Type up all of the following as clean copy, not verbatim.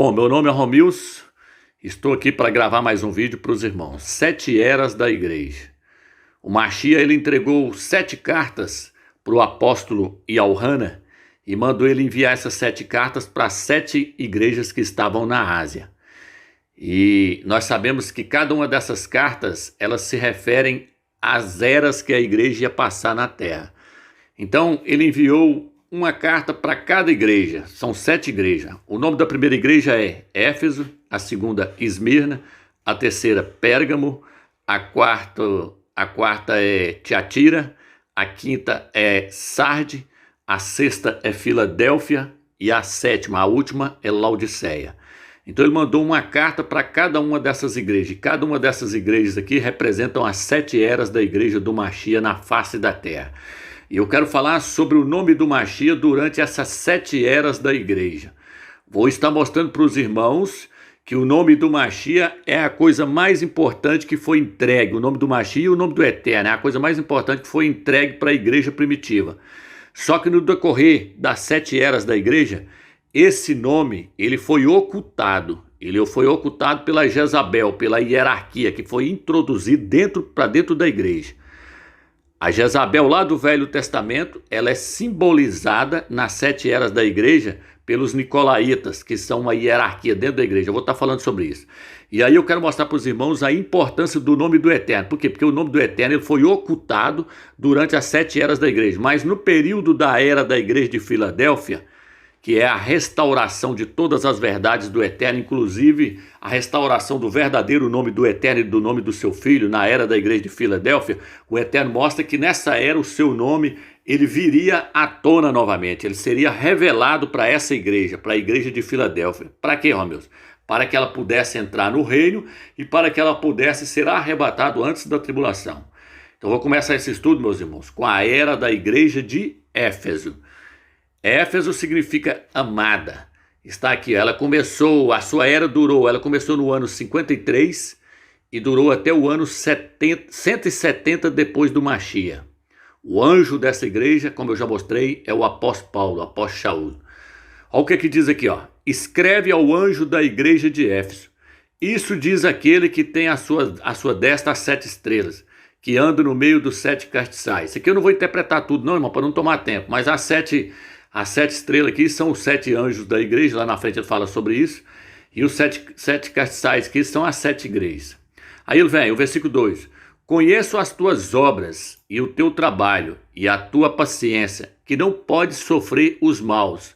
Bom, meu nome é Romilson, estou aqui para gravar mais um vídeo para os irmãos. 7 eras da igreja. O Mashiach, ele entregou 7 cartas para o apóstolo Yohanan e mandou ele enviar essas 7 cartas para 7 igrejas que estavam na Ásia. E nós sabemos que cada uma dessas cartas, elas se referem às eras que a igreja ia passar na terra. Então, ele enviou uma carta para cada igreja, são 7 igrejas. O nome da primeira igreja é Éfeso, a segunda Esmirna, a terceira Pérgamo, a quarta é Tiatira, a quinta é Sarde, a sexta é Filadélfia e a sétima, a última, é Laodiceia. Então ele mandou uma carta para cada uma dessas igrejas. E cada uma dessas igrejas aqui representam as 7 eras da igreja do Mashiach na face da terra. E eu quero falar sobre o nome do Mashiach durante essas 7 eras da igreja. Vou estar mostrando para os irmãos que o nome do Mashiach é a coisa mais importante que foi entregue. O nome do Mashiach e o nome do Eterno é a coisa mais importante que foi entregue para a igreja primitiva. Só que no decorrer das 7 eras da igreja, esse nome ele foi ocultado. Ele foi ocultado pela Jezabel, pela hierarquia que foi introduzido para dentro da igreja. A Jezabel lá do Velho Testamento, ela é simbolizada nas 7 eras da igreja pelos Nicolaitas, que são uma hierarquia dentro da igreja. Eu vou estar falando sobre isso. E aí eu quero mostrar para os irmãos a importância do nome do Eterno. Por quê? Porque o nome do Eterno ele foi ocultado durante as 7 eras da igreja. Mas no período da era da igreja de Filadélfia, que é a restauração de todas as verdades do Eterno, inclusive a restauração do verdadeiro nome do Eterno e do nome do seu Filho, na era da igreja de Filadélfia, o Eterno mostra que nessa era o seu nome, ele viria à tona novamente, ele seria revelado para essa igreja, para a igreja de Filadélfia. Para quê, Romilson? Para que ela pudesse entrar no reino e para que ela pudesse ser arrebatada antes da tribulação. Então vou começar esse estudo, meus irmãos, com a era da igreja de Éfeso. Éfeso significa amada. Está aqui, ela começou, a sua era durou, ela começou no ano 53 e durou até o ano 170 depois do Mashiach. O anjo dessa igreja, como eu já mostrei, é o apóstolo Paulo, o apóstolo Shaul. Olha o que diz aqui, ó. Escreve ao anjo da igreja de Éfeso. Isso diz aquele que tem a sua destra as 7 estrelas, que anda no meio dos 7 castiçais. Isso aqui eu não vou interpretar tudo não, irmão, para não tomar tempo, mas as 7 estrelas aqui são os 7 anjos da igreja, lá na frente ele fala sobre isso, e os 7 castiçais aqui são as 7 igrejas. Aí ele vem, o versículo 2, conheço as tuas obras e o teu trabalho e a tua paciência, que não podes sofrer os maus,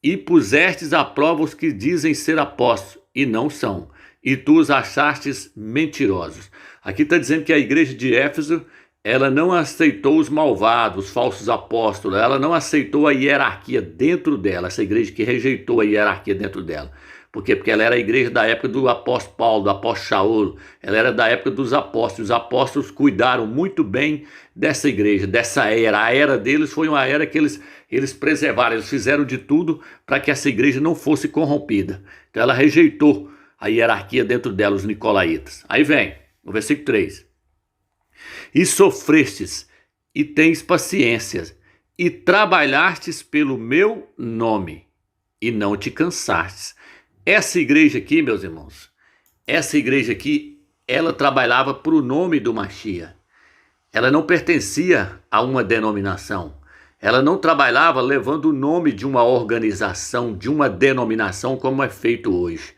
e pusestes à prova os que dizem ser apóstolos, e não são, e tu os achastes mentirosos. Aqui está dizendo que a igreja de Éfeso, ela não aceitou os malvados, os falsos apóstolos, ela não aceitou a hierarquia dentro dela, essa igreja que rejeitou a hierarquia dentro dela. Por quê? Porque ela era a igreja da época do apóstolo Paulo, do apóstolo Shaul, ela era da época dos apóstolos. Os apóstolos cuidaram muito bem dessa igreja, dessa era. A era deles foi uma era que eles preservaram, eles fizeram de tudo para que essa igreja não fosse corrompida. Então ela rejeitou a hierarquia dentro dela, os nicolaítas. Aí vem, no versículo 3. E sofrestes, e tens paciência, e trabalhastes pelo meu nome, e não te cansastes. Essa igreja aqui, meus irmãos, essa igreja aqui, ela trabalhava para o nome do Mashiach. Ela não pertencia a uma denominação. Ela não trabalhava levando o nome de uma organização, de uma denominação, como é feito hoje.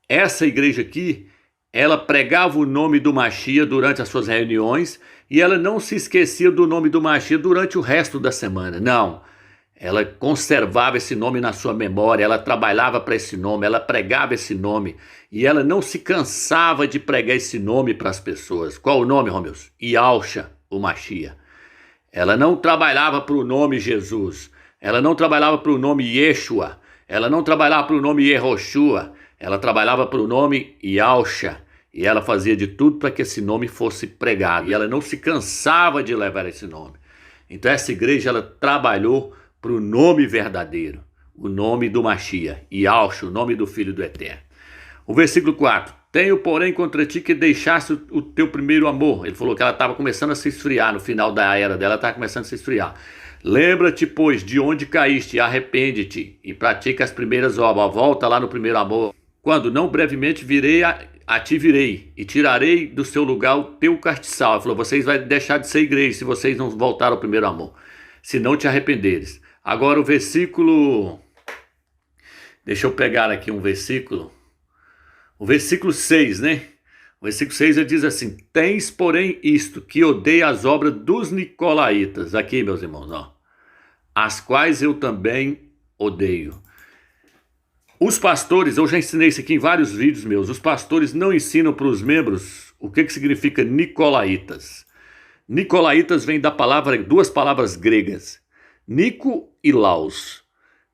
Essa igreja aqui, ela pregava o nome do Mashiach durante as suas reuniões e ela não se esquecia do nome do Mashiach durante o resto da semana. Não, ela conservava esse nome na sua memória, ela trabalhava para esse nome, ela pregava esse nome e ela não se cansava de pregar esse nome para as pessoas. Qual o nome, Romilson? Yahushua, o Mashiach. Ela não trabalhava para o nome Jesus, ela não trabalhava para o nome Yeshua, ela não trabalhava para o nome Yehoshua, ela trabalhava para o nome Yahushua e ela fazia de tudo para que esse nome fosse pregado. E ela não se cansava de levar esse nome. Então essa igreja ela trabalhou para o nome verdadeiro, o nome do Mashiach, Yahushua, o nome do Filho do Eterno. O versículo 4. Tenho, porém, contra ti que deixasse o teu primeiro amor. Ele falou que ela estava começando a se esfriar no final da era dela, estava começando a se esfriar. Lembra-te, pois, de onde caíste, arrepende-te e pratica as primeiras obras. Volta lá no primeiro amor. Quando não brevemente virei a ti virei e tirarei do seu lugar o teu castiçal. Ele falou, vocês vão deixar de ser igreja se vocês não voltarem ao primeiro amor, se não te arrependeres. Agora o versículo, deixa eu pegar aqui um versículo, o versículo 6, né? O versículo 6 ele diz assim, tens porém isto, que odeia as obras dos nicolaítas, aqui meus irmãos, ó, as quais eu também odeio. Os pastores, eu já ensinei isso aqui em vários vídeos meus, os pastores não ensinam para os membros o que significa nicolaítas. Nicolaítas vem da palavra, duas palavras gregas, Nico e Laos.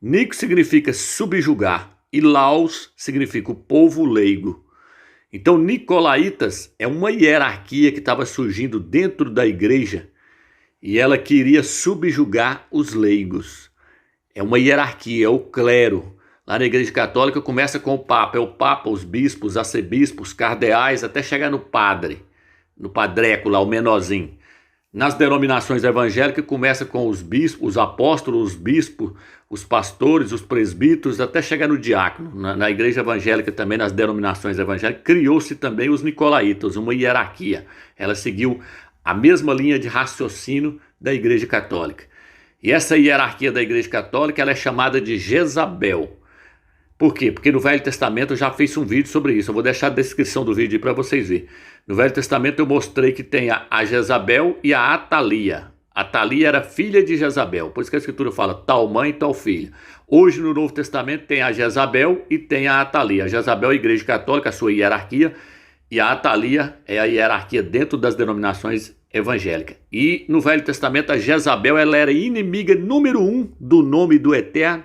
Nico significa subjugar e Laos significa o povo leigo. Então Nicolaítas é uma hierarquia que estava surgindo dentro da igreja e ela queria subjugar os leigos. É uma hierarquia, é o clero. Lá na Igreja Católica começa com o Papa, é o Papa, os bispos, arcebispos, cardeais, até chegar no padre, no padreco lá, o menorzinho. Nas denominações evangélicas começa com os bispos, os apóstolos, os bispos, os pastores, os presbíteros, até chegar no diácono. Na Igreja Evangélica também, nas denominações evangélicas, criou-se também os nicolaítas, uma hierarquia. Ela seguiu a mesma linha de raciocínio da Igreja Católica. E essa hierarquia da Igreja Católica ela é chamada de Jezabel. Por quê? Porque no Velho Testamento eu já fiz um vídeo sobre isso. Eu vou deixar a descrição do vídeo aí para vocês verem. No Velho Testamento eu mostrei que tem a Jezabel e a Atalia. A Atalia era filha de Jezabel. Por isso que a Escritura fala tal mãe, tal filha. Hoje no Novo Testamento tem a Jezabel e tem a Atalia. A Jezabel é a Igreja Católica, a sua hierarquia. E a Atalia é a hierarquia dentro das denominações evangélicas. E no Velho Testamento a Jezabel ela era inimiga número 1 do nome do Eterno.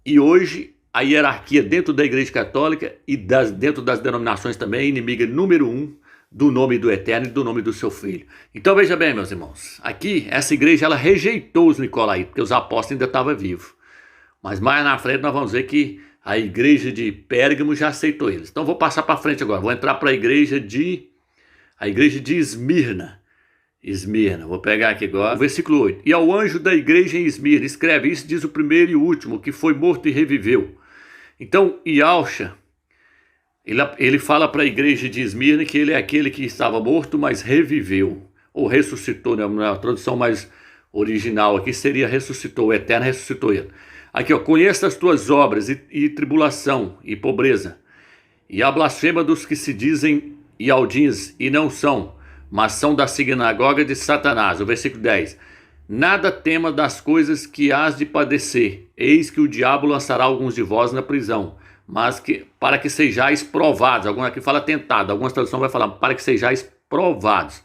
E hoje a hierarquia dentro da Igreja Católica e dentro das denominações também é inimiga número 1 do nome do Eterno e do nome do seu Filho. Então veja bem, meus irmãos, aqui essa igreja ela rejeitou os nicolaítas, porque os apóstolos ainda estavam vivos. Mas mais na frente nós vamos ver que a igreja de Pérgamo já aceitou eles. Então vou passar para frente agora, vou entrar para a igreja de Esmirna. Vou pegar aqui agora, o versículo 8. E ao anjo da igreja em Esmirna, escreve isso, diz o primeiro e o último, que foi morto e reviveu. Então, Yahshua, ele fala para a igreja de Esmirna que ele é aquele que estava morto, mas reviveu, ou ressuscitou, né? Na tradução mais original aqui seria ressuscitou, o Eterno ressuscitou ele. Aqui, ó, conheça as tuas obras e tribulação e pobreza, e a blasfema dos que se dizem Ialdins e não são, mas são da sinagoga de Satanás. O versículo 10. Nada tema das coisas que hás de padecer. Eis que o diabo lançará alguns de vós na prisão, mas para que sejais provados. Alguns aqui fala tentado, algumas traduções vai falar para que sejais provados.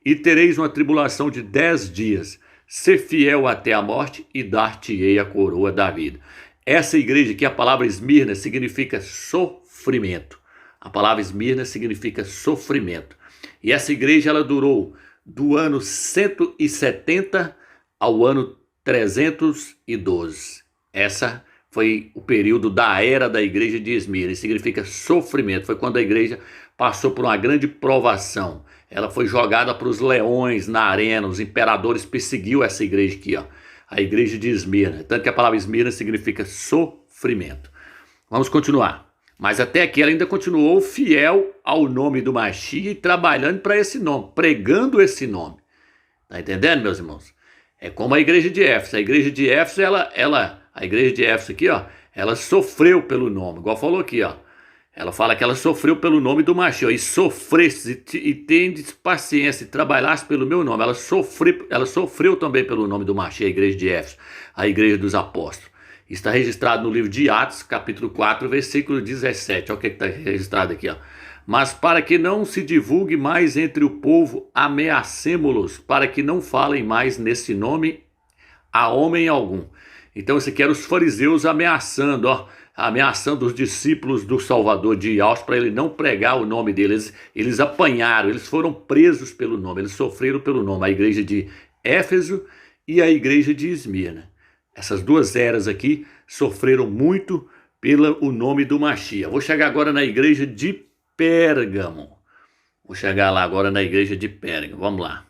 E tereis uma tribulação de 10 dias. Ser fiel até a morte e dar-te-ei a coroa da vida. Essa igreja aqui, a palavra Esmirna, significa sofrimento. A palavra Esmirna significa sofrimento. E essa igreja ela durou do ano 170 ao ano 312. Essa foi o período da era da igreja de Esmirna. Isso significa sofrimento. Foi quando a igreja passou por uma grande provação. Ela foi jogada para os leões na arena. Os imperadores perseguiu essa igreja aqui, ó, a igreja de Esmirna. Tanto que a palavra Esmirna significa sofrimento. Vamos continuar. Mas até aqui ela ainda continuou fiel ao nome do Mashiach e trabalhando para esse nome, pregando esse nome. Tá entendendo, meus irmãos? É como a igreja de Éfeso. A igreja de Éfeso, a igreja de Éfeso aqui, ó, ela sofreu pelo nome, igual falou aqui, ó. Ela fala que ela sofreu pelo nome do Mashiach, e sofresse e tendes paciência, e trabalhasse pelo meu nome. Ela sofreu também pelo nome do Mashiach, a igreja de Éfeso, a igreja dos apóstolos. Está registrado no livro de Atos, capítulo 4, versículo 17. Olha o que está registrado aqui, ó. Mas para que não se divulgue mais entre o povo, ameacemo-los, para que não falem mais nesse nome a homem algum. Então, isso aqui era os fariseus ameaçando, ó, ameaçando os discípulos do Salvador de Yahshua para ele não pregar o nome deles. Eles apanharam, eles foram presos pelo nome, eles sofreram pelo nome. A igreja de Éfeso e a igreja de Esmirna. Essas duas eras aqui sofreram muito pelo nome do Mashiach. Vou chegar agora na igreja de Pérgamo. Vou chegar lá agora na igreja de Pérgamo. Vamos lá.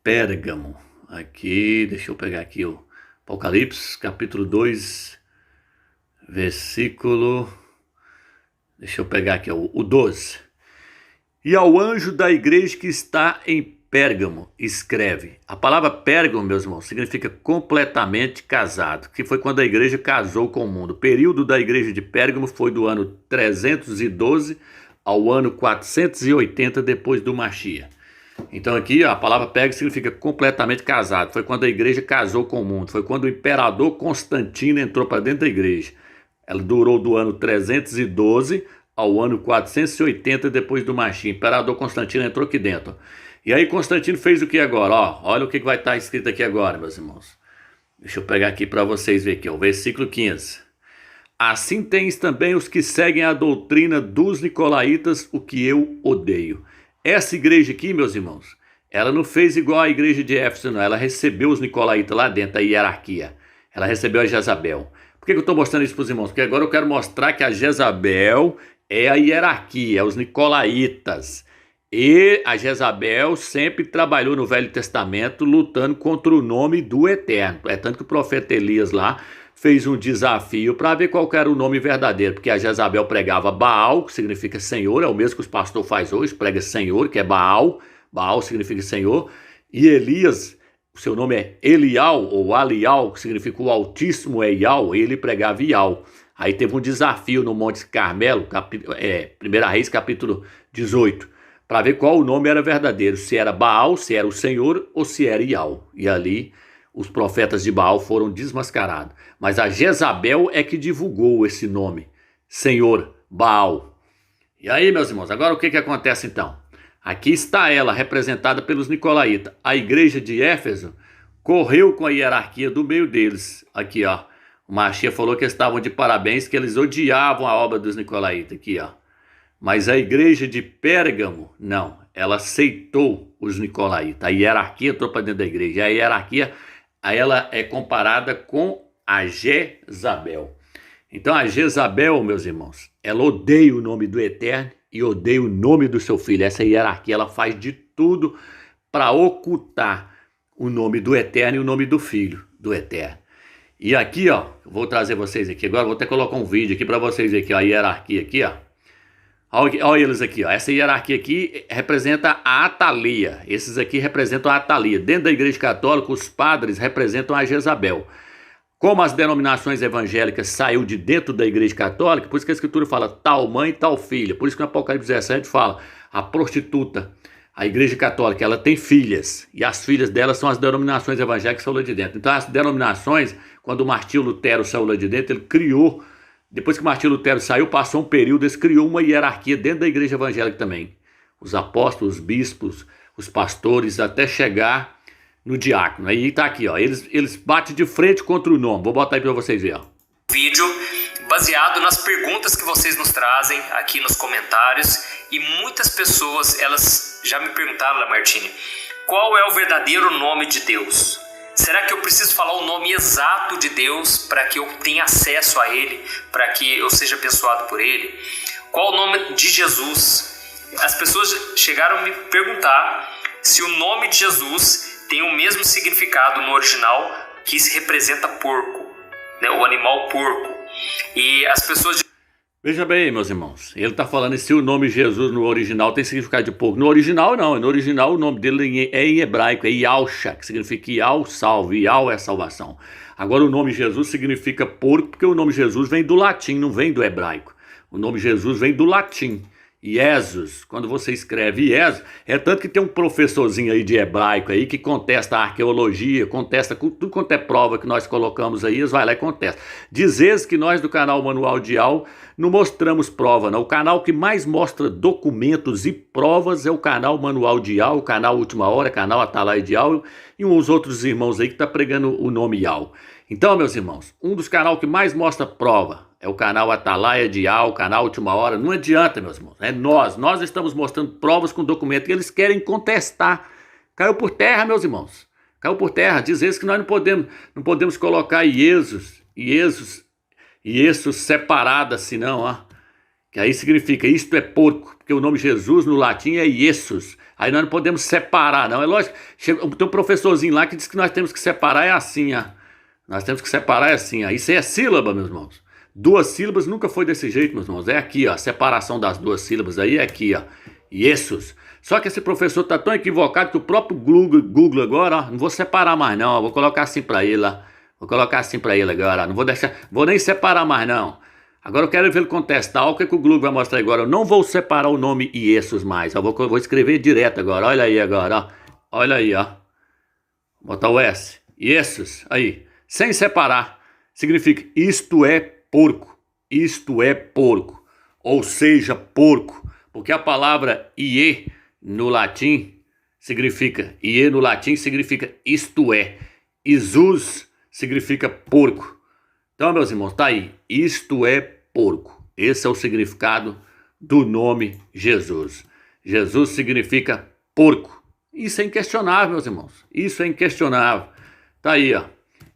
Pérgamo. aqui, deixa eu pegar aqui o Apocalipse, capítulo 2, versículo, deixa eu pegar aqui o 12. E ao anjo da igreja que está em Pérgamo, escreve. A palavra Pérgamo, meus irmãos, significa completamente casado, que foi quando a igreja casou com o mundo. O período da igreja de Pérgamo foi do ano 312 ao ano 480 depois do Mashiach. Então aqui ó, a palavra Pérgamo significa completamente casado. Foi quando a igreja casou com o mundo. Foi quando o imperador Constantino entrou para dentro da igreja. Ela durou do ano 312 ao ano 480 depois do Mashiach. O imperador Constantino entrou aqui dentro. E aí Constantino fez o que agora? Ó, olha o que vai estar escrito aqui agora, meus irmãos. Deixa eu pegar aqui para vocês verem aqui, ó, o versículo 15. Assim tens também os que seguem a doutrina dos nicolaítas, o que eu odeio. Essa igreja aqui, meus irmãos, ela não fez igual a igreja de Éfeso, não. Ela recebeu os nicolaítas lá dentro, a hierarquia. Ela recebeu a Jezabel. Por que eu estou mostrando isso para os irmãos? Porque agora eu quero mostrar que a Jezabel é a hierarquia, é os nicolaítas. E a Jezabel sempre trabalhou no Velho Testamento lutando contra o nome do Eterno. É tanto que o profeta Elias lá fez um desafio para ver qual era o nome verdadeiro, porque a Jezabel pregava Baal, que significa Senhor, é o mesmo que os pastores fazem hoje, prega Senhor, que é Baal, Baal significa Senhor, e Elias, o seu nome é Elial, ou Alial, que significa o Altíssimo é Ial, ele pregava Ial. Aí teve um desafio no Monte Carmelo, 1 Reis, capítulo 18, para ver qual o nome era verdadeiro, se era Baal, se era o Senhor, ou se era Ial, e ali os profetas de Baal foram desmascarados. Mas a Jezabel é que divulgou esse nome, Senhor, Baal. E aí, meus irmãos, agora o que acontece então? Aqui está ela, representada pelos nicolaítas. A igreja de Éfeso correu com a hierarquia do meio deles. Aqui, ó. O Mashiach falou que estavam de parabéns, que eles odiavam a obra dos nicolaítas. Aqui, ó. Mas a igreja de Pérgamo, não. Ela aceitou os nicolaítas. A hierarquia entrou para dentro da igreja. A hierarquia, ela é comparada com a Jezabel. Então a Jezabel, meus irmãos, ela odeia o nome do Eterno e odeia o nome do seu filho. Essa hierarquia, ela faz de tudo para ocultar o nome do Eterno e o nome do Filho do Eterno. E aqui, ó, vou trazer vocês aqui agora, vou até colocar um vídeo aqui para vocês verem aqui, ó, a hierarquia aqui, ó. Olha eles aqui, ó. Essa hierarquia aqui representa a Atalia. Esses aqui representam a Atalia. Dentro da igreja católica, os padres representam a Jezabel. Como as denominações evangélicas saiu de dentro da igreja católica, por isso que a escritura fala tal mãe, tal filha. Por isso que no Apocalipse 17 fala a prostituta, a igreja católica, ela tem filhas. E as filhas dela são as denominações evangélicas que são lá de dentro. Então as denominações, quando o Martinho Lutero saiu lá de dentro, ele criou, depois que o Martinho Lutero saiu, passou um período, ele criou uma hierarquia dentro da igreja evangélica também. Os apóstolos, os bispos, os pastores, até chegar no diácono. Aí tá aqui, ó. Eles batem de frente contra o nome. Vou botar aí para vocês verem, ó. Vídeo baseado nas perguntas que vocês nos trazem aqui nos comentários, e muitas pessoas, elas já me perguntaram, Lamartine, qual é o verdadeiro nome de Deus? Será que eu preciso falar o nome exato de Deus para que eu tenha acesso a Ele, para que eu seja abençoado por Ele? Qual o nome de Jesus? As pessoas chegaram a me perguntar se o nome de Jesus tem o mesmo significado no original, que se representa porco, né, o animal porco. E as pessoas... Veja bem, meus irmãos, ele está falando se o nome Jesus no original tem significado de porco. No original não, no original o nome dele é em hebraico, é Yahshua, que significa Yah salve, Yah é salvação. Agora o nome Jesus significa porco porque o nome Jesus vem do latim, não vem do hebraico. O nome Jesus vem do latim. Jesus, quando você escreve Jesus, é tanto que tem um professorzinho aí de hebraico aí que contesta a arqueologia, contesta tudo quanto é prova que nós colocamos aí, eles vai lá e contesta. Diz que nós do canal Manual de Al não mostramos prova, não. O canal que mais mostra documentos e provas é o canal Manual de Al, o canal Última Hora, o canal Atalaia de Al e uns outros irmãos aí que tá pregando o nome Al. Então, meus irmãos, um dos canais que mais mostra prova é o canal Atalaia de Al, o canal Última Hora. Não adianta, meus irmãos. É nós estamos mostrando provas com documentos que eles querem contestar. Caiu por terra, meus irmãos. Caiu por terra. Diz eles que nós não podemos colocar Jesus separado assim, não, ó. Que aí significa isto é porco, porque o nome Jesus no latim é Iesus. Aí nós não podemos separar, não. É lógico, tem um professorzinho lá que diz que nós temos que separar é assim, ó. Nós temos que separar é assim, ó. Isso aí é sílaba, meus irmãos. Duas sílabas nunca foi desse jeito, meus irmãos. É aqui, ó. A separação das duas sílabas aí é aqui, ó. Iesus. Só que esse professor tá tão equivocado que o próprio Google agora, ó, não vou separar mais não, ó. Vou colocar assim pra ele, ó. Vou colocar assim pra ele agora, ó. Não vou deixar, vou nem separar mais não. Agora eu quero ver ele contestar. Olha o que o Google vai mostrar agora. Eu não vou separar o nome Iesus mais. Eu vou escrever direto agora. Olha aí agora, ó. Olha aí, ó. Vou botar o S. Iesus. Aí. Sem separar. Significa isto é porco. Isto é porco. Ou seja, porco. Porque a palavra ie no latim significa isto é. Isus significa porco. Então, meus irmãos, tá aí. Isto é porco. Esse é o significado do nome Jesus. Jesus significa porco. Isso é inquestionável, meus irmãos. Isso é inquestionável. Tá aí, ó.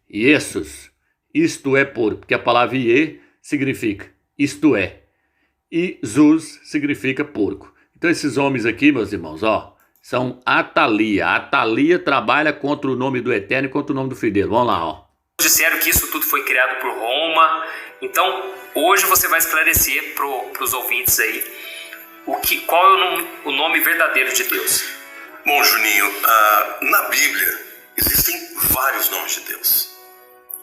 Iesus. Isto é porco. Porque a palavra ie significa isto é. E Zuz significa porco. Então, esses homens aqui, meus irmãos, ó, são Atalia. Atalia trabalha contra o nome do Eterno e contra o nome do Filho dele. Vamos lá, ó. Disseram que isso tudo foi criado por Roma. Então, hoje você vai esclarecer para os ouvintes aí qual é o nome verdadeiro de Deus. Bom, Juninho, na Bíblia existem vários nomes de Deus.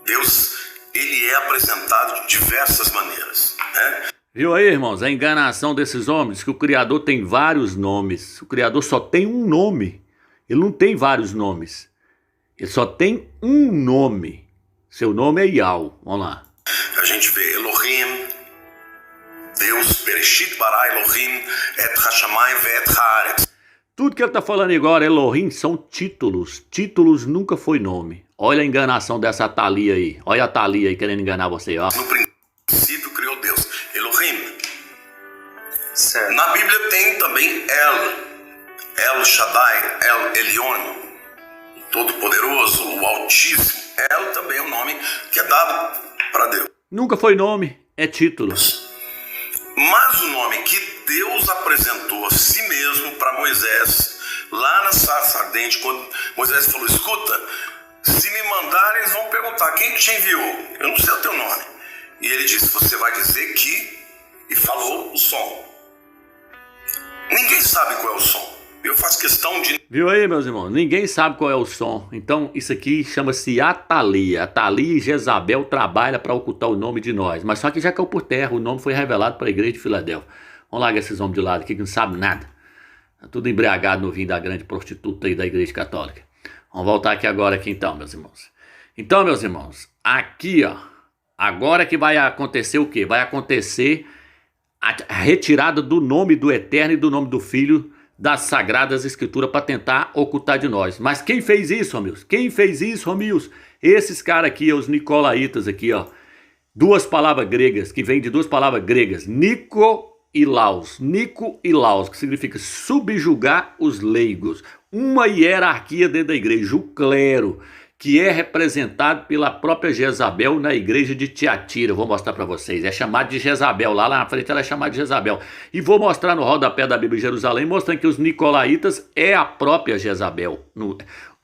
Deus, ele é apresentado de diversas maneiras, né? Viu aí, irmãos, a enganação desses homens, que o Criador tem vários nomes. O Criador só tem um nome. Ele não tem vários nomes. Ele só tem um nome. Seu nome é Yahweh. Vamos lá. A gente vê Elohim, Deus, Bereshit bara Elohim, et hashamayim ve'et haaretz. Tudo que ele está falando agora, Elohim, são títulos. Títulos nunca foi nome. Olha a enganação dessa Atalia aí. Olha a Atalia aí querendo enganar você, ó. No princípio criou Deus, Elohim. Certo. Na Bíblia tem também El Shaddai, El Elyon, o Todo-Poderoso, o Altíssimo. El também é um nome que é dado para Deus. Nunca foi nome, é título. Mas o nome que Deus apresentou a si mesmo para Moisés, lá na sarça ardente, quando Moisés falou, escuta, se me mandarem, eles vão perguntar, quem que te enviou? Eu não sei o teu nome. E ele disse, você vai dizer que, e falou o som. Ninguém sabe qual é o som. Eu faço questão de... Viu aí, meus irmãos? Ninguém sabe qual é o som. Então, isso aqui chama-se Atalia. Atalia e Jezabel trabalham para ocultar o nome de nós. Mas só que já caiu por terra. O nome foi revelado para a igreja de Filadélfia. Vamos largar esses homens de lado aqui que não sabem nada. Tá tudo embriagado no vinho da grande prostituta aí da igreja católica. Vamos voltar aqui agora aqui então, meus irmãos. Então, meus irmãos, aqui, ó. Agora que vai acontecer o quê? Vai acontecer a retirada do nome do Eterno e do nome do Filho das Sagradas Escrituras para tentar ocultar de nós. Mas quem fez isso, Romilson? Quem fez isso, Romilson? Esses caras aqui, os Nicolaitas aqui, ó. Duas palavras gregas, que vêm de duas palavras gregas. Nico e Laos, que significa subjugar os leigos. Uma hierarquia dentro da igreja, o clero, que é representado pela própria Jezabel na igreja de Tiatira. Vou mostrar para vocês. É chamado de Jezabel. Lá na frente ela é chamada de Jezabel. E vou mostrar no rodapé da Bíblia de Jerusalém, mostrando que os Nicolaitas é a própria Jezabel.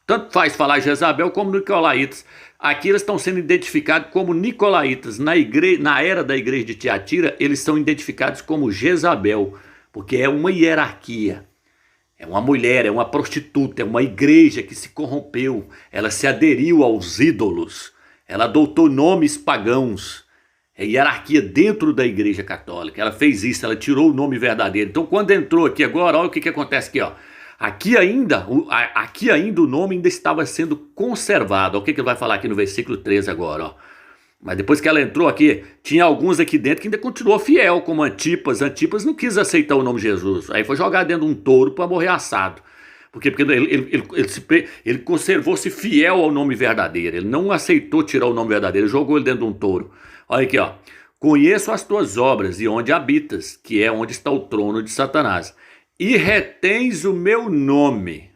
Tanto faz falar Jezabel como Nicolaitas. Aqui eles estão sendo identificados como Nicolaitas. Na era da igreja de Tiatira, eles são identificados como Jezabel, porque é uma hierarquia. É uma mulher, é uma prostituta, é uma igreja que se corrompeu. Ela se aderiu aos ídolos. Ela adotou nomes pagãos. É hierarquia dentro da igreja católica. Ela fez isso, ela tirou o nome verdadeiro. Então quando entrou aqui agora, olha o que acontece aqui, ó. Aqui ainda o nome ainda estava sendo conservado. Olha o que ele vai falar aqui no versículo 13 agora, ó. Mas depois que ela entrou aqui, tinha alguns aqui dentro que ainda continuou fiel, como Antipas. Antipas não quis aceitar o nome de Jesus. Aí foi jogado dentro de um touro para morrer assado. Porque ele conservou-se fiel ao nome verdadeiro. Ele não aceitou tirar o nome verdadeiro, ele jogou ele dentro de um touro. Olha aqui, ó. Conheço as tuas obras e onde habitas, que é onde está o trono de Satanás. E retens o meu nome.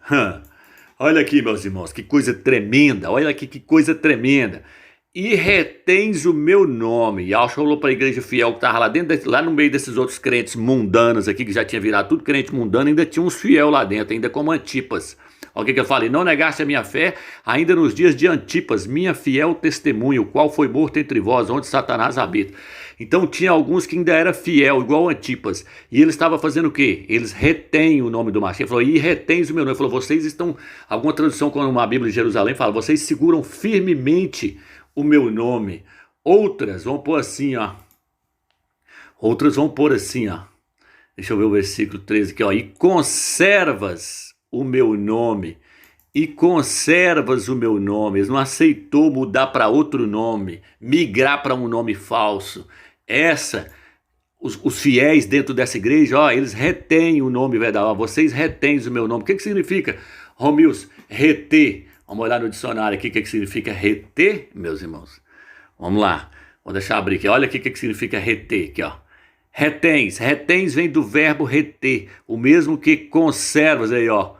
Olha aqui, meus irmãos, que coisa tremenda. Olha aqui que coisa tremenda. e retens o meu nome. E Yahshua falou para a igreja fiel que estava lá dentro, lá no meio desses outros crentes mundanos aqui, que já tinha virado tudo crente mundano, ainda tinha uns fiel lá dentro, ainda como Antipas. Olha o que eu falei: não negaste a minha fé, ainda nos dias de Antipas, minha fiel testemunha, o qual foi morto entre vós, onde Satanás habita. Então tinha alguns que ainda era fiel, igual Antipas, e eles estavam fazendo o quê? Eles retêm o nome do Mashiach. Ele falou: e retens o meu nome. Ele falou: vocês estão, alguma tradução como uma Bíblia de Jerusalém fala, vocês seguram firmemente o meu nome. Outras vão pôr assim, ó. Outras vão pôr assim, ó. Deixa eu ver o versículo 13 aqui, ó. E conservas o meu nome. E conservas o meu nome. Eles não aceitou mudar para outro nome, migrar para um nome falso. Os fiéis dentro dessa igreja, ó, eles retêm o nome verdadeiro. Vocês retêm o meu nome. O que significa, Romilson, reter? Vamos olhar no dicionário aqui o que significa reter, meus irmãos. Vamos lá. Vou deixar abrir aqui. Olha aqui o que significa reter. Aqui, ó. Retens. Retens vem do verbo reter. O mesmo que conservas aí, ó.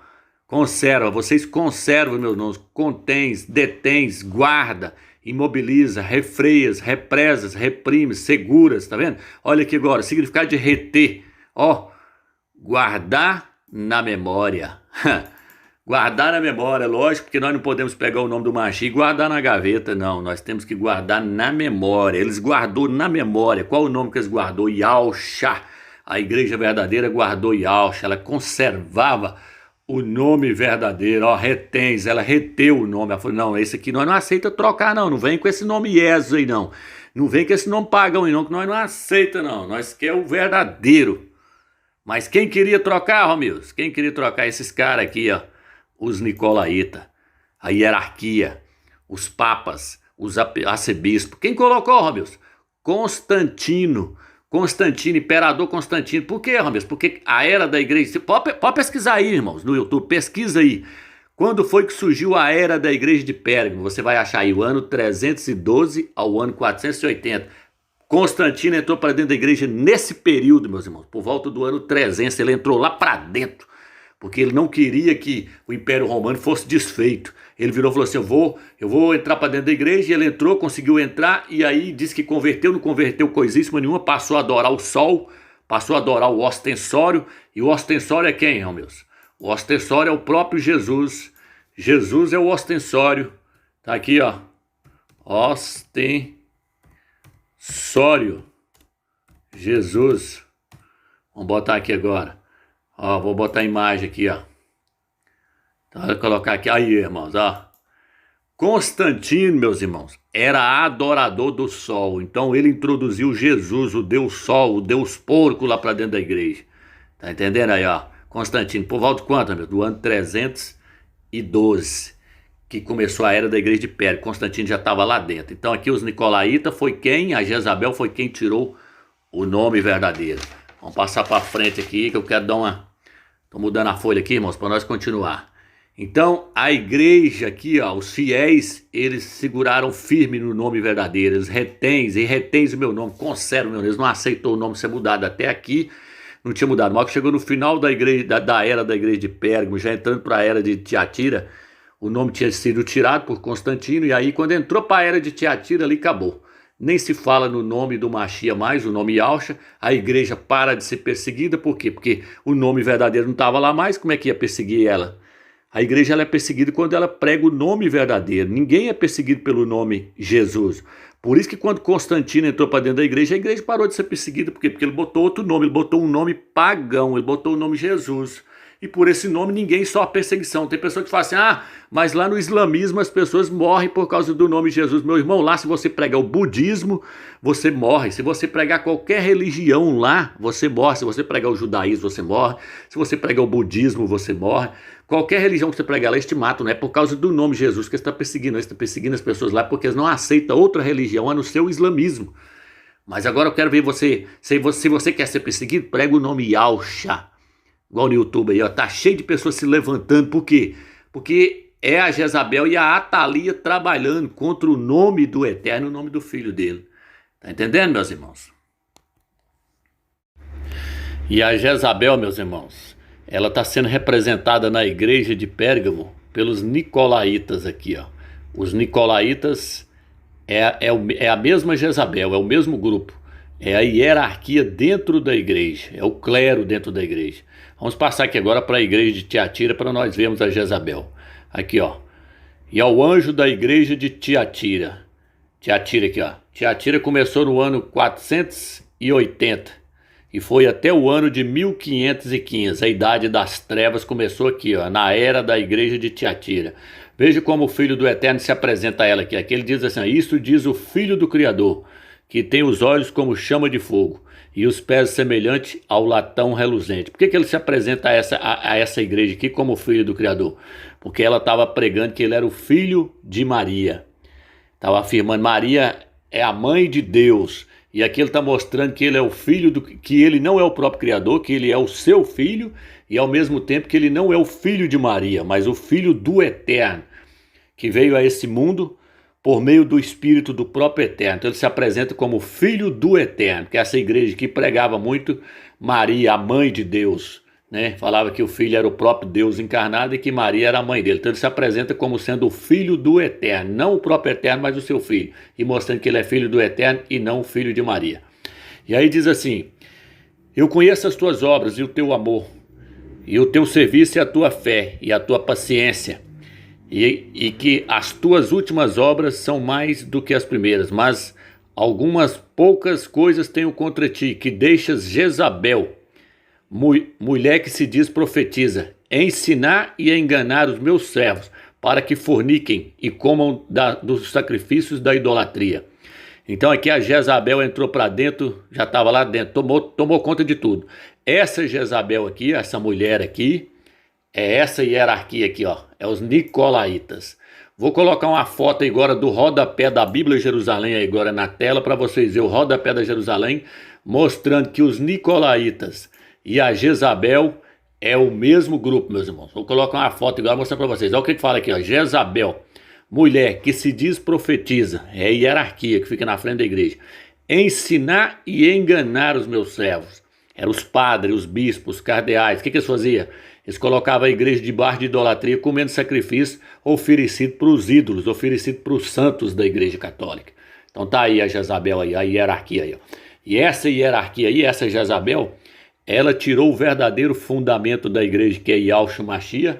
Conserva. Vocês conservam, meus irmãos. Contens, detens, guarda, imobiliza, refreias, represas, reprimes, seguras. Tá vendo? Olha aqui agora. O significado de reter. Ó. Guardar na memória. Guardar na memória, lógico, porque nós não podemos pegar o nome do Mashiach e guardar na gaveta, não. Nós temos que guardar na memória. Eles guardou na memória. Qual o nome que eles guardou? Yahshua. A igreja verdadeira guardou Yahshua. Ela conservava o nome verdadeiro. Ó, retens. Ela reteu o nome. Ela falou: não, esse aqui nós não aceita trocar, não. Não vem com esse nome Jesus aí, não. Não vem com esse nome pagão aí, não, que nós não aceita, não. Nós quer o verdadeiro. Mas quem queria trocar, Romilson? Quem queria trocar? Esses caras aqui, ó. Os nicolaítas, a hierarquia, os papas, os arcebispos. Quem colocou, Romilson? Constantino, imperador Constantino. Por quê, Romilson? Porque a era da igreja... Pode pesquisar aí, irmãos, no YouTube, pesquisa aí. Quando foi que surgiu a era da igreja de Pérgamo? Você vai achar aí o ano 312 ao ano 480. Constantino entrou para dentro da igreja nesse período, meus irmãos, por volta do ano 300. Ele entrou lá para dentro, porque ele não queria que o Império Romano fosse desfeito. Ele virou e falou assim: eu vou entrar para dentro da igreja. E ele entrou, conseguiu entrar, e aí disse que converteu, não converteu coisíssima nenhuma, passou a adorar o sol, passou a adorar o ostensório. E o ostensório é quem, Romilson? O ostensório é o próprio Jesus. Jesus é o ostensório. Tá aqui, ó. Ostensório. Jesus. Vamos botar aqui agora. Ó, vou botar a imagem aqui, ó. Então, vou colocar aqui. Aí, irmãos, ó. Constantino, meus irmãos, era adorador do sol. Então, ele introduziu Jesus, o Deus Sol, o Deus Porco, lá para dentro da igreja. Tá entendendo aí, ó? Constantino, por volta de quanto, meu? Do ano 312, que começou a era da igreja de Pérgamo. Constantino já estava lá dentro. Então, aqui os nicolaítas foi quem? A Jezabel foi quem tirou o nome verdadeiro. Vamos passar para frente aqui, que eu quero dar uma... Tô mudando a folha aqui, irmãos, para nós continuar. Então, a igreja aqui, ó, os fiéis, eles seguraram firme no nome verdadeiro. Eles retens o meu nome, conservam o meu nome. Eles não aceitou o nome ser mudado. Até aqui não tinha mudado. Mas que chegou no final da igreja, da era da igreja de Pérgamo, já entrando para a era de Tiatira, o nome tinha sido tirado por Constantino. E aí, quando entrou para a era de Tiatira, ali acabou. Nem se fala no nome do Mashiach mais, o nome Yahshua. A igreja para de ser perseguida. Por quê? Porque o nome verdadeiro não estava lá mais. Como é que ia perseguir ela? A igreja ela é perseguida quando ela prega o nome verdadeiro. Ninguém é perseguido pelo nome Jesus. Por isso que quando Constantino entrou para dentro da igreja, a igreja parou de ser perseguida. Por quê? Porque ele botou outro nome, ele botou um nome pagão, ele botou o nome Jesus. E por esse nome ninguém sofre perseguição. Tem pessoa que fala assim: ah, mas lá no islamismo as pessoas morrem por causa do nome Jesus. Meu irmão, lá se você pregar o budismo, você morre. Se você pregar qualquer religião lá, você morre. Se você pregar o judaísmo, você morre. Se você pregar o budismo, você morre. Qualquer religião que você pregar lá, eles te matam. Não é por causa do nome Jesus que você está perseguindo. Você está perseguindo as pessoas lá porque eles não aceitam outra religião a não ser o islamismo. Mas agora eu quero ver você. Se você quer ser perseguido, prega o nome Yahshua. Igual no YouTube aí, ó, tá cheio de pessoas se levantando. Por quê? Porque é a Jezabel e a Atalia trabalhando contra o nome do Eterno, o nome do Filho dele. Tá entendendo, meus irmãos? E a Jezabel, meus irmãos, ela está sendo representada na igreja de Pérgamo pelos nicolaítas aqui, ó. Os nicolaítas é a mesma Jezabel, é o mesmo grupo. É a hierarquia dentro da igreja, é o clero dentro da igreja. Vamos passar aqui agora para a igreja de Tiatira para nós vermos a Jezabel. Aqui, ó. E ao anjo da igreja de Tiatira. Tiatira aqui, ó. Tiatira começou no ano 480 e foi até o ano de 1515. A idade das trevas começou aqui, ó, na era da igreja de Tiatira. Veja como o Filho do Eterno se apresenta a ela aqui. Aqui ele diz assim: isto diz o Filho do Criador, que tem os olhos como chama de fogo e os pés semelhantes ao latão reluzente. Por que ele se apresenta a essa igreja aqui como Filho do Criador? Porque ela estava pregando que ele era o filho de Maria. Estava afirmando, Maria é a mãe de Deus. E aqui ele está mostrando que ele é o filho, que ele não é o próprio Criador, que ele é o seu filho, e ao mesmo tempo que ele não é o filho de Maria, mas o filho do Eterno, que veio a esse mundo por meio do Espírito do próprio Eterno. Então ele se apresenta como filho do Eterno, que é essa igreja que pregava muito Maria, a mãe de Deus, né? Falava que o filho era o próprio Deus encarnado e que Maria era a mãe dele. Então ele se apresenta como sendo o filho do Eterno, não o próprio Eterno, mas o seu filho, e mostrando que ele é filho do Eterno e não o filho de Maria. E aí diz assim: eu conheço as tuas obras e o teu amor, e o teu serviço e a tua fé e a tua paciência, e que as tuas últimas obras são mais do que as primeiras, mas algumas poucas coisas tenho contra ti, que deixas Jezabel, mulher que se diz profetiza, ensinar e enganar os meus servos, para que forniquem e comam dos sacrifícios da idolatria. Então aqui a Jezabel entrou para dentro, já estava lá dentro, tomou conta de tudo. Essa Jezabel aqui, essa mulher aqui, é essa hierarquia aqui, ó, é os Nicolaitas. Vou colocar uma foto agora do rodapé da Bíblia Jerusalém aí agora na tela para vocês verem o rodapé da Jerusalém, mostrando que os Nicolaitas e a Jezabel é o mesmo grupo, meus irmãos. Vou colocar uma foto agora mostrar para vocês. Olha o que fala aqui, ó, Jezabel, mulher que se diz profetiza, é a hierarquia que fica na frente da igreja. Ensinar e enganar os meus servos. Eram os padres, os bispos, os cardeais. O que eles faziam? Eles colocavam a igreja debaixo de idolatria, comendo sacrifício oferecido para os ídolos, oferecido para os santos da igreja católica. Então tá aí a Jezabel aí, a hierarquia aí, ó. E essa hierarquia aí, essa Jezabel, ela tirou o verdadeiro fundamento da igreja, que é Yahshua Mashiach,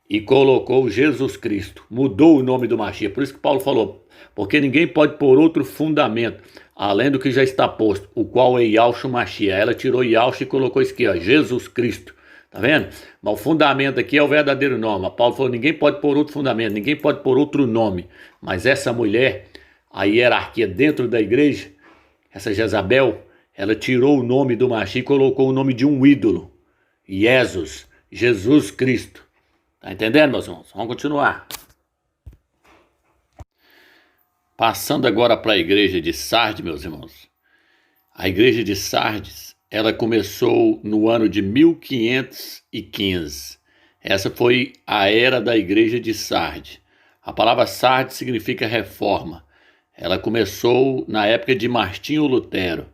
e colocou Jesus Cristo. Mudou o nome do Mashiach. Por isso que Paulo falou, porque ninguém pode pôr outro fundamento, além do que já está posto, o qual é Yahshua Mashiach. Ela tirou Yahshua e colocou isso aqui, ó, Jesus Cristo. Tá vendo? Mas o fundamento aqui é o verdadeiro nome. A Paulo falou, ninguém pode pôr outro fundamento, ninguém pode pôr outro nome. Mas essa mulher, a hierarquia dentro da igreja, essa Jezabel, ela tirou o nome do Mashiach e colocou o nome de um ídolo. Jesus Cristo. Tá entendendo, meus irmãos? Vamos continuar. Passando agora para a igreja de Sardes, meus irmãos. A igreja de Sardes, ela começou no ano de 1515. Essa foi a era da igreja de Sardes. A palavra Sardes significa reforma. Ela começou na época de Martinho Lutero.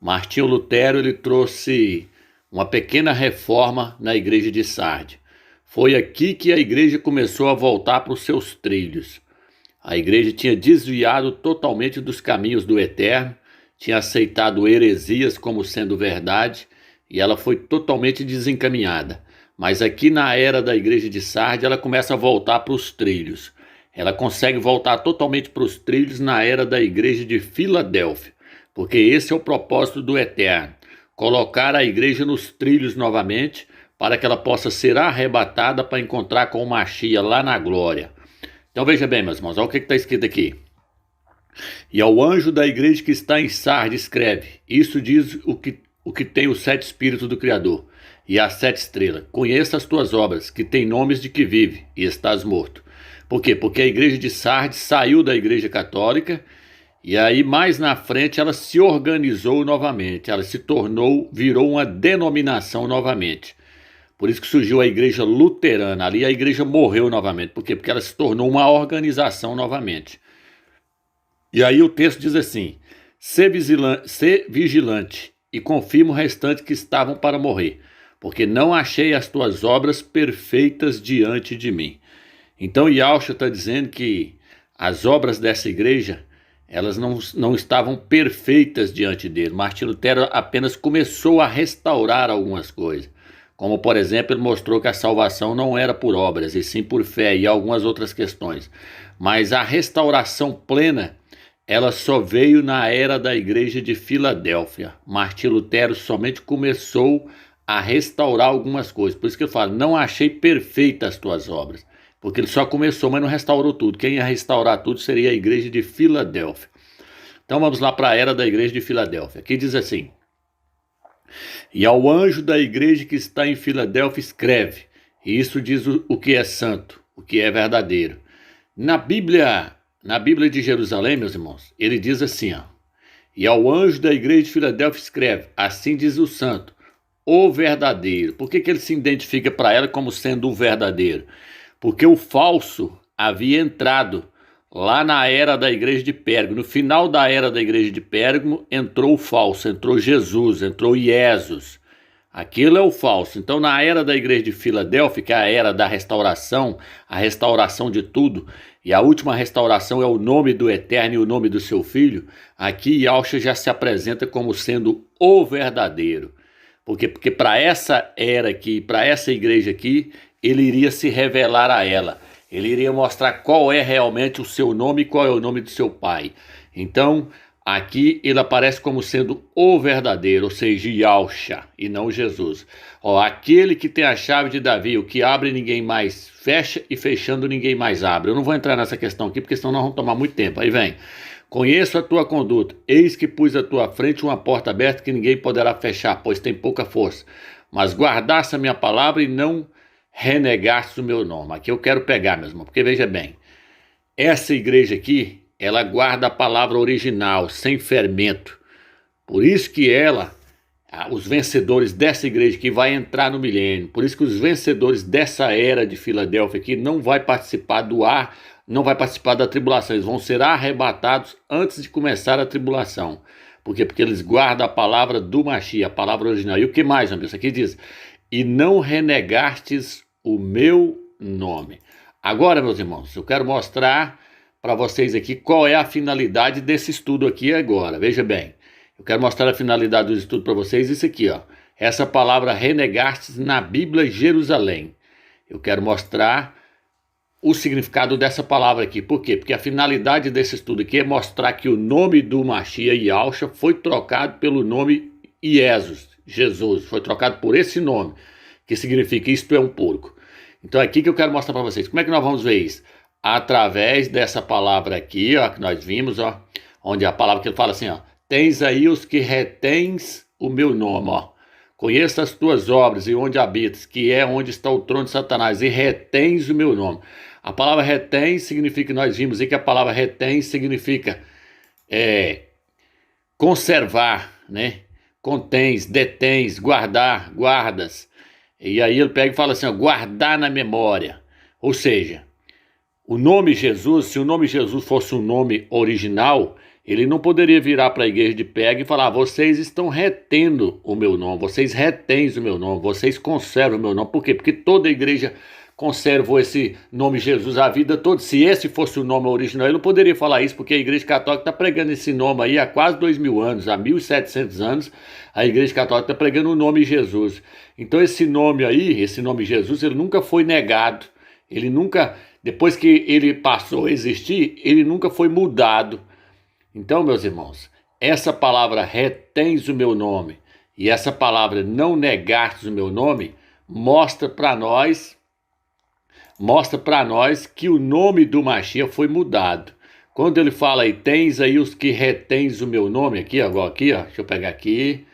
Martinho Lutero, ele trouxe uma pequena reforma na igreja de Sardes. Foi aqui que a igreja começou a voltar para os seus trilhos. A igreja tinha desviado totalmente dos caminhos do Eterno, tinha aceitado heresias como sendo verdade, e ela foi totalmente desencaminhada. Mas aqui na era da igreja de Sardes, ela começa a voltar para os trilhos. Ela consegue voltar totalmente para os trilhos na era da igreja de Filadélfia, porque esse é o propósito do Eterno, colocar a igreja nos trilhos novamente, para que ela possa ser arrebatada para encontrar com o Mashiach lá na glória. Então veja bem, meus irmãos, olha o que está escrito aqui. E ao anjo da igreja que está em Sardes escreve, isso diz o que tem os 7 espíritos do Criador e as 7 estrelas. Conheça as tuas obras, que tem nomes de que vive e estás morto. Por quê? Porque a igreja de Sardes saiu da igreja católica e aí mais na frente ela se organizou novamente, ela se virou uma denominação novamente. Por isso que surgiu a igreja luterana, ali a igreja morreu novamente. Por quê? Porque ela se tornou uma organização novamente. E aí o texto diz assim, ser vigilante e confirma o restante que estavam para morrer, porque não achei as tuas obras perfeitas diante de mim. Então Yahshua está dizendo que as obras dessa igreja, elas não estavam perfeitas diante dele. Martim Lutero apenas começou a restaurar algumas coisas, como por exemplo ele mostrou que a salvação não era por obras e sim por fé e algumas outras questões. Mas a restauração plena, ela só veio na era da igreja de Filadélfia. Martim Lutero somente começou a restaurar algumas coisas. Por isso que eu falo, não achei perfeitas as tuas obras. Porque ele só começou, mas não restaurou tudo. Quem ia restaurar tudo seria a igreja de Filadélfia. Então vamos lá para a era da igreja de Filadélfia. Aqui diz assim: e ao anjo da igreja que está em Filadélfia escreve. E isso diz o que é santo, o que é verdadeiro. Na Bíblia de Jerusalém, meus irmãos, ele diz assim, ó: e ao anjo da igreja de Filadélfia escreve, assim diz o santo, o verdadeiro. Por que ele se identifica para ela como sendo o verdadeiro? Porque o falso havia entrado lá na era da igreja de Pérgamo. No final da era da igreja de Pérgamo, entrou o falso, entrou Jesus, entrou Jesus. Aquilo é o falso. Então, na era da igreja de Filadélfia, que é a era da restauração, a restauração de tudo, e a última restauração é o nome do Eterno e o nome do seu Filho, aqui Yahshua já se apresenta como sendo o verdadeiro. Porque para essa era aqui, para essa igreja aqui, ele iria se revelar a ela. Ele iria mostrar qual é realmente o seu nome e qual é o nome do seu pai. Então, aqui ele aparece como sendo o verdadeiro, ou seja, Yahshua, e não Jesus. Aquele que tem a chave de Davi, o que abre ninguém mais fecha e fechando ninguém mais abre. Eu não vou entrar nessa questão aqui, porque senão nós vamos tomar muito tempo. Aí vem: conheço a tua conduta, eis que pus à tua frente uma porta aberta que ninguém poderá fechar, pois tem pouca força. Mas guardaste a minha palavra e não renegaste o meu nome. Aqui eu quero pegar, meu irmão, porque veja bem, essa igreja aqui, ela guarda a palavra original, sem fermento. Por isso que os vencedores dessa igreja que vai entrar no milênio, por isso que os vencedores dessa era de Filadélfia aqui não vai participar não vai participar da tribulação, eles vão ser arrebatados antes de começar a tribulação. Por quê? Porque eles guardam a palavra do Mashiach, a palavra original. E o que mais, meu Deus? Aqui diz: e não renegastes o meu nome. Agora, meus irmãos, eu quero mostrar para vocês aqui qual é a finalidade desse estudo aqui agora. Veja bem, eu quero mostrar a finalidade do estudo para vocês, isso aqui, ó. Essa palavra renegastes na Bíblia Jerusalém. Eu quero mostrar o significado dessa palavra aqui. Por quê? Porque a finalidade desse estudo aqui é mostrar que o nome do Mashiach Yahshua foi trocado pelo nome Jesus, foi trocado por esse nome, que significa isto é um porco. Então é aqui que eu quero mostrar para vocês. Como é que nós vamos ver isso? Através dessa palavra aqui, ó, que nós vimos, ó, onde a palavra que ele fala assim, ó: tens aí os que retens o meu nome, ó. Conheça as tuas obras e onde habitas, que é onde está o trono de Satanás, e retens o meu nome. A palavra retém significa, nós vimos aí que a palavra retém significa conservar, né? Contens, detens, guardar, guardas. E aí ele pega e fala assim, ó, guardar na memória. Ou seja, o nome Jesus, se o nome Jesus fosse um nome original, ele não poderia virar para a igreja de Pérgamo e falar: vocês estão retendo o meu nome, vocês retêm o meu nome, vocês conservam o meu nome. Por quê? Porque toda a igreja conservou esse nome Jesus a vida toda. Se esse fosse o nome original, ele não poderia falar isso, porque a igreja católica está pregando esse nome aí há quase 2000 anos, há 1700 anos, a igreja católica está pregando o nome Jesus. Então esse nome aí, esse nome Jesus, ele nunca foi negado, ele nunca, depois que ele passou a existir, ele nunca foi mudado. Então, meus irmãos, essa palavra retens o meu nome e essa palavra não negastes o meu nome mostra para nós que o nome do Mashiach foi mudado. Quando ele fala aí, tens aí os que retens o meu nome, aqui, ó, deixa eu pegar aqui,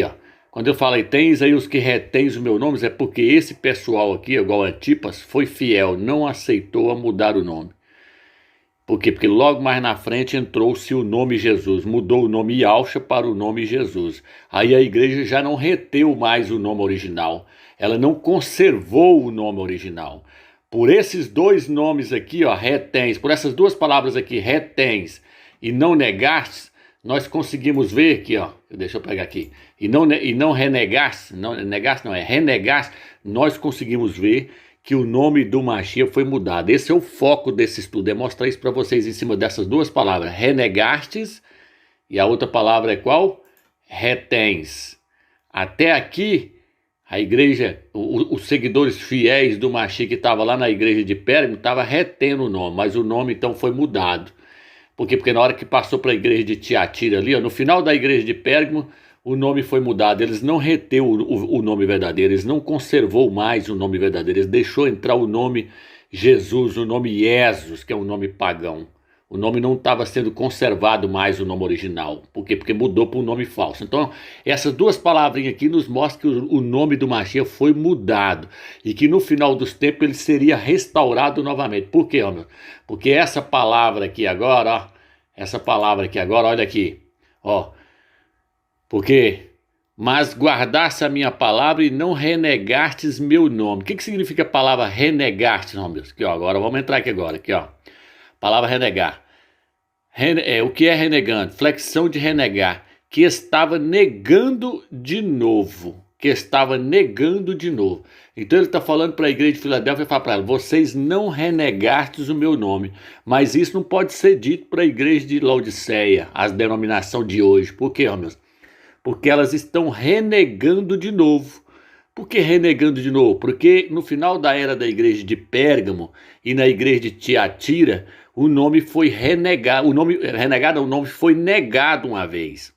ó. Quando eu falo aí, tens aí os que retens o meu nome, é porque esse pessoal aqui, igual Antipas, foi fiel, não aceitou a mudar o nome. Por quê? Porque logo mais na frente entrou-se o nome Jesus, mudou o nome Yahshua para o nome Jesus. Aí a igreja já não reteu mais o nome original, ela não conservou o nome original. Por esses dois nomes aqui, ó, retens, por essas duas palavras aqui, retens e não negastes, nós conseguimos ver aqui, ó, deixa eu pegar aqui, e não renegaste, não negaste não, é renegaste, nós conseguimos ver que o nome do Mashiach foi mudado. Esse é o foco desse estudo, é mostrar isso para vocês em cima dessas duas palavras, renegastes, e a outra palavra é qual? Retens. Até aqui, a igreja, os seguidores fiéis do Mashiach que estavam lá na igreja de Pérgamo, estavam retendo o nome, mas o nome então foi mudado. Por quê? Porque na hora que passou para a igreja de Tiatira ali, ó, no final da igreja de Pérgamo, o nome foi mudado. Eles não reteu o nome verdadeiro, eles não conservou mais o nome verdadeiro, eles deixou entrar o nome Jesus, o nome Jesus, que é um nome pagão. O nome não estava sendo conservado mais, o nome original. Por quê? Porque mudou para um nome falso. Então, essas duas palavrinhas aqui nos mostram que o nome do Mashiach foi mudado. E que no final dos tempos ele seria restaurado novamente. Por quê, meu? Porque essa palavra aqui agora, ó. Essa palavra aqui agora, olha aqui. Ó. Porque, mas guardaste a minha palavra e não renegastes meu nome. O que significa a palavra renegastes, não, meus? Aqui, ó, agora vamos entrar aqui agora. Aqui, ó. Palavra renegar. O que é renegando? Flexão de renegar. Que estava negando de novo. Que estava negando de novo. Então ele está falando para a igreja de Filadélfia e fala para ela: vocês não renegastes o meu nome. Mas isso não pode ser dito para a igreja de Laodiceia, a denominação de hoje. Por quê, meus? Porque elas estão renegando de novo. Por que renegando de novo? Porque no final da era da igreja de Pérgamo e na igreja de Tiatira, o nome foi renegado. O nome foi negado uma vez.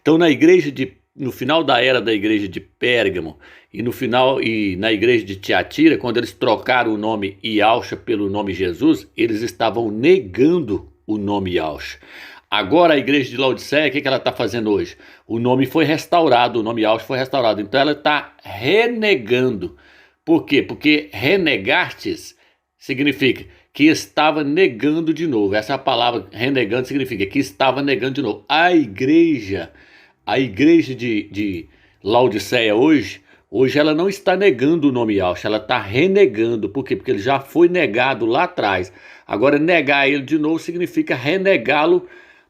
Então no final da era da igreja de Pérgamo e na igreja de Tiatira, quando eles trocaram o nome Yahshua pelo nome Jesus, eles estavam negando o nome Yahshua. Agora a igreja de Laodiceia, o que ela está fazendo hoje? O nome foi restaurado, o nome Yahshua foi restaurado. Então ela está renegando. Por quê? Porque renegastes significa que estava negando de novo. Essa palavra renegando significa que estava negando de novo. A igreja de Laodiceia hoje ela não está negando o nome Yahshua, ela está renegando. Por quê? Porque ele já foi negado lá atrás. Agora negar ele de novo significa renegá-lo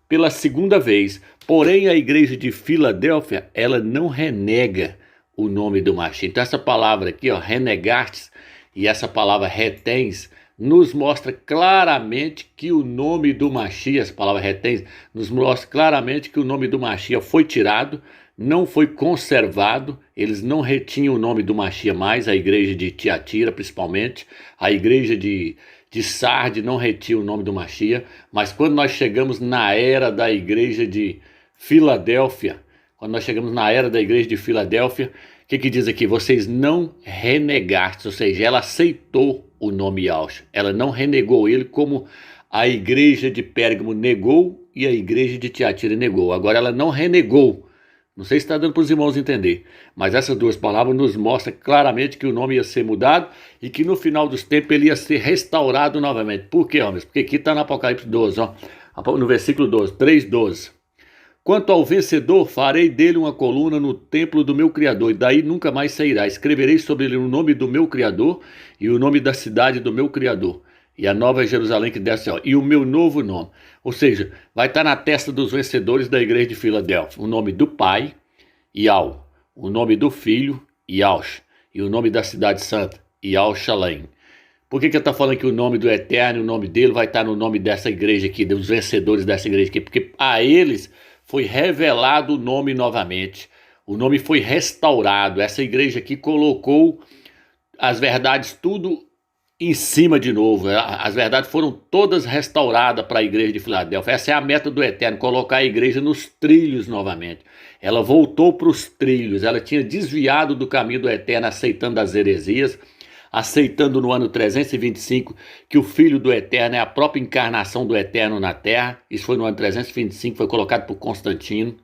pela segunda vez. Porém, a igreja de Filadélfia, ela não renega o nome do Mashiach. Então essa palavra aqui, ó, renegastes, e essa palavra retens, nos mostra claramente que o nome do Mashiach, essa palavra retens, nos mostra claramente que o nome do Mashiach foi tirado, não foi conservado, eles não retinham o nome do Mashiach mais, a igreja de Tiatira principalmente, a igreja de Sardes não retinha o nome do Mashiach, mas quando nós chegamos na era da igreja de Filadélfia, o que diz aqui? Vocês não renegastes, ou seja, ela aceitou o nome Yahshua, ela não renegou ele como a igreja de Pérgamo negou e a igreja de Tiatira negou. Agora ela não renegou. Não sei se está dando para os irmãos entender, mas essas duas palavras nos mostram claramente que o nome ia ser mudado e que no final dos tempos ele ia ser restaurado novamente. Por quê, homens? Porque aqui está no Apocalipse 12, ó, no versículo 12, 3:12. Quanto ao vencedor, farei dele uma coluna no templo do meu Criador, e daí nunca mais sairá. Escreverei sobre ele o nome do meu Criador e o nome da cidade do meu Criador, e a nova Jerusalém que desce, ó, e o meu novo nome. Ou seja, vai estar na testa dos vencedores da igreja de Filadélfia o nome do Pai, Yahweh, o nome do Filho, Yahshua, e o nome da cidade santa, Yahushalém. Por que ele está falando que o nome do Eterno, o nome dele, vai estar no nome dessa igreja aqui, dos vencedores dessa igreja aqui? Porque a eles foi revelado o nome novamente, o nome foi restaurado. Essa igreja aqui colocou as verdades tudo em cima de novo. As verdades foram todas restauradas para a igreja de Filadélfia. Essa é a meta do Eterno, colocar a igreja nos trilhos novamente. Ela voltou para os trilhos, ela tinha desviado do caminho do Eterno, aceitando as heresias, aceitando no ano 325 que o Filho do Eterno é a própria encarnação do Eterno na Terra. Isso foi no ano 325, foi colocado por Constantino.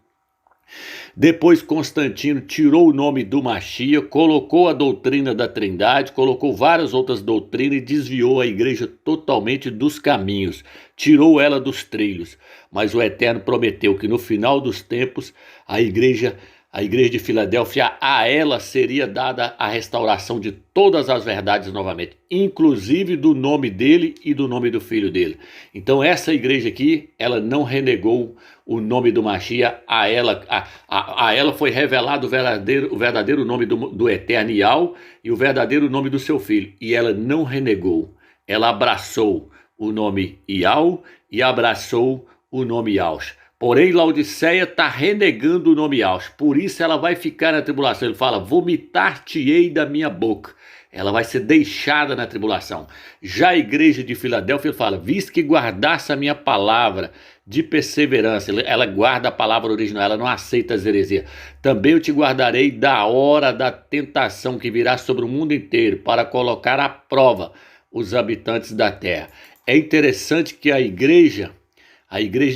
Depois Constantino tirou o nome do Mashiach, colocou a doutrina da Trindade, colocou várias outras doutrinas e desviou a igreja totalmente dos caminhos, tirou ela dos trilhos. Mas o Eterno prometeu que no final dos tempos a igreja a igreja de Filadélfia, a ela seria dada a restauração de todas as verdades novamente, inclusive do nome dele e do nome do filho dele. Então essa igreja aqui, ela não renegou o nome do Mashiach, a ela foi revelado o verdadeiro nome do Eterno Yahweh e o verdadeiro nome do seu filho, e ela não renegou, ela abraçou o nome Yahweh e abraçou o nome Yahushua. Porém, Laodiceia está renegando o nome Yahushua, por isso ela vai ficar na tribulação. Ele fala, vomitar-te-ei da minha boca. Ela vai ser deixada na tribulação. Já a igreja de Filadélfia, ele fala, visto que guardasse a minha palavra de perseverança, ela guarda a palavra original, ela não aceita as heresias. Também eu te guardarei da hora da tentação que virá sobre o mundo inteiro para colocar à prova os habitantes da terra. É interessante que a igreja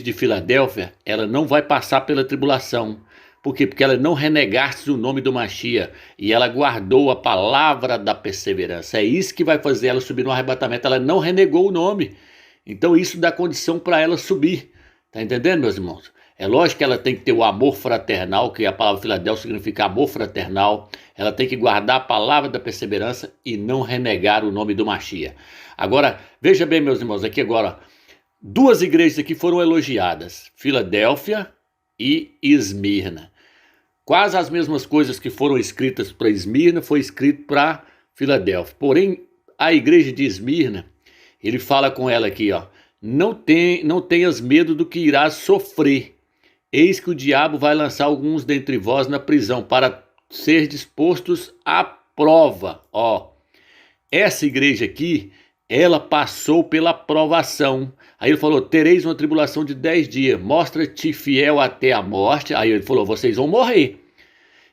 de Filadélfia, ela não vai passar pela tribulação. Por quê? Porque ela não renegasse o nome do Mashiach e ela guardou a palavra da perseverança. É isso que vai fazer ela subir no arrebatamento. Ela não renegou o nome. Então isso dá condição para ela subir. Tá entendendo, meus irmãos? É lógico que ela tem que ter o amor fraternal, que a palavra Filadélfia significa amor fraternal. Ela tem que guardar a palavra da perseverança e não renegar o nome do Mashiach. Agora, veja bem, meus irmãos, aqui agora, duas igrejas aqui foram elogiadas, Filadélfia e Esmirna. Quase as mesmas coisas que foram escritas para Esmirna foi escrito para Filadélfia. Porém, a igreja de Esmirna, ele fala com ela aqui, ó, não tenhas medo do que irás sofrer. Eis que o diabo vai lançar alguns dentre vós na prisão para ser dispostos à prova. Ó, essa igreja aqui, ela passou pela provação. Aí ele falou, tereis uma tribulação de 10 dias, mostra-te fiel até a morte. Aí ele falou, vocês vão morrer,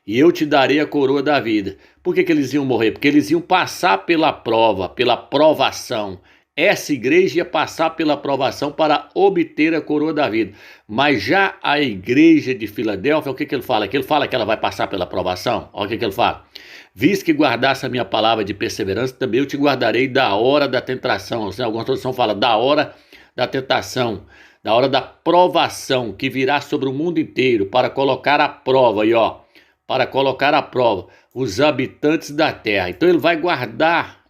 e eu te darei a coroa da vida. Por que eles iam morrer? Porque eles iam passar pela prova, pela provação. Essa igreja ia passar pela provação para obter a coroa da vida. Mas já a igreja de Filadélfia, o que ele fala? Ele fala que ela vai passar pela provação? Olha o que ele fala. Visto que guardasse a minha palavra de perseverança, também eu te guardarei da hora da tentação. Assim, alguma tradução fala da hora da tentação, da hora da provação que virá sobre o mundo inteiro para colocar à prova, e ó, para colocar à prova os habitantes da terra. Então ele vai guardar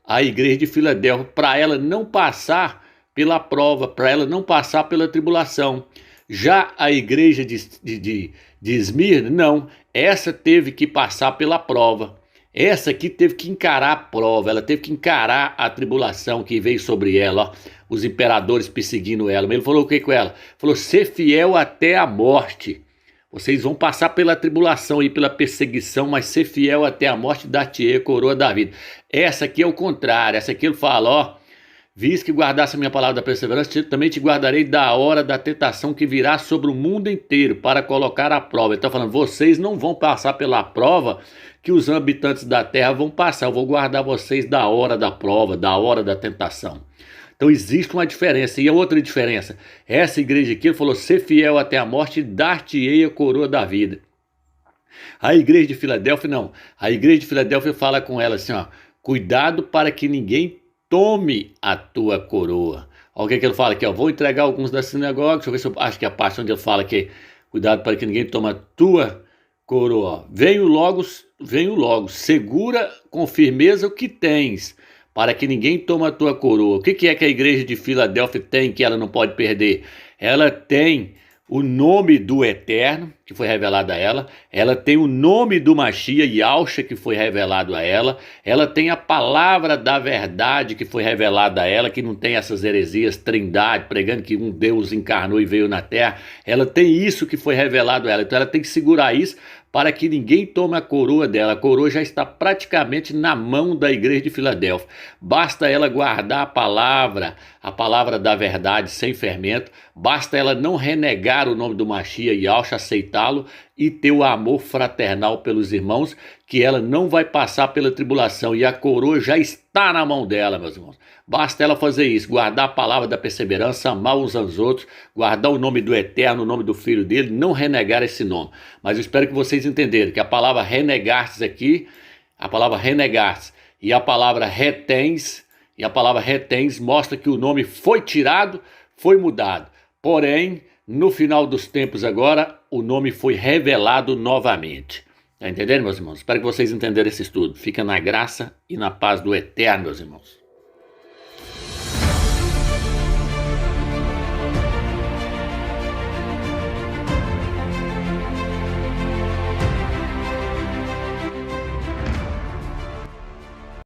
a igreja de Filadélfia para ela não passar pela prova, para ela não passar pela tribulação. Já a igreja de Esmirna, não, essa teve que passar pela prova. Essa aqui teve que encarar a prova, ela teve que encarar a tribulação que veio sobre ela, ó, os imperadores perseguindo ela. Mas ele falou o que com ela? Falou, ser fiel até a morte. Vocês vão passar pela tribulação e pela perseguição, mas ser fiel até a morte, dar-te-ei a coroa da vida. Essa aqui é o contrário, essa aqui ele fala, ó, visto que guardasse a minha palavra da perseverança, também te guardarei da hora da tentação que virá sobre o mundo inteiro para colocar à prova. Ele está falando, vocês não vão passar pela prova que os habitantes da terra vão passar. Eu vou guardar vocês da hora da prova, da hora da tentação. Então existe uma diferença. E a outra diferença, essa igreja aqui, ele falou, ser fiel até a morte e dar-te-ei a coroa da vida. A igreja de Filadélfia, não. A igreja de Filadélfia fala com ela assim, ó, cuidado para que ninguém tome a tua coroa. Olha o que ele fala aqui, ó, vou entregar alguns da sinagoga, deixa eu ver se eu acho que é a parte onde ele fala que cuidado para que ninguém tome a tua coroa. Venho logo, segura com firmeza o que tens, para que ninguém tome a tua coroa. O que é que a igreja de Filadélfia tem que ela não pode perder? Ela tem o nome do Eterno, que foi revelado a ela tem o nome do Mashiach, Yahushua, que foi revelado a ela tem a palavra da verdade, que foi revelada a ela, que não tem essas heresias, trindade, pregando que um Deus encarnou e veio na terra, ela tem isso que foi revelado a ela, então ela tem que segurar isso, para que ninguém tome a coroa dela. A coroa já está praticamente na mão da igreja de Filadélfia. Basta ela guardar a palavra da verdade sem fermento. Basta ela não renegar o nome do Mashiach e Yahushua, aceitá-lo e ter o amor fraternal pelos irmãos, que ela não vai passar pela tribulação. E a coroa já está na mão dela, meus irmãos. Basta ela fazer isso, guardar a palavra da perseverança, amar uns aos outros, guardar o nome do Eterno, o nome do Filho dele, não renegar esse nome. Mas eu espero que vocês entenderem que a palavra renegar-se aqui, a palavra renegar-se e a palavra retens, mostra que o nome foi tirado, foi mudado. Porém, no final dos tempos agora, o nome foi revelado novamente. Tá entendendo, meus irmãos? Espero que vocês entenderam esse estudo. Fica na graça e na paz do Eterno, meus irmãos.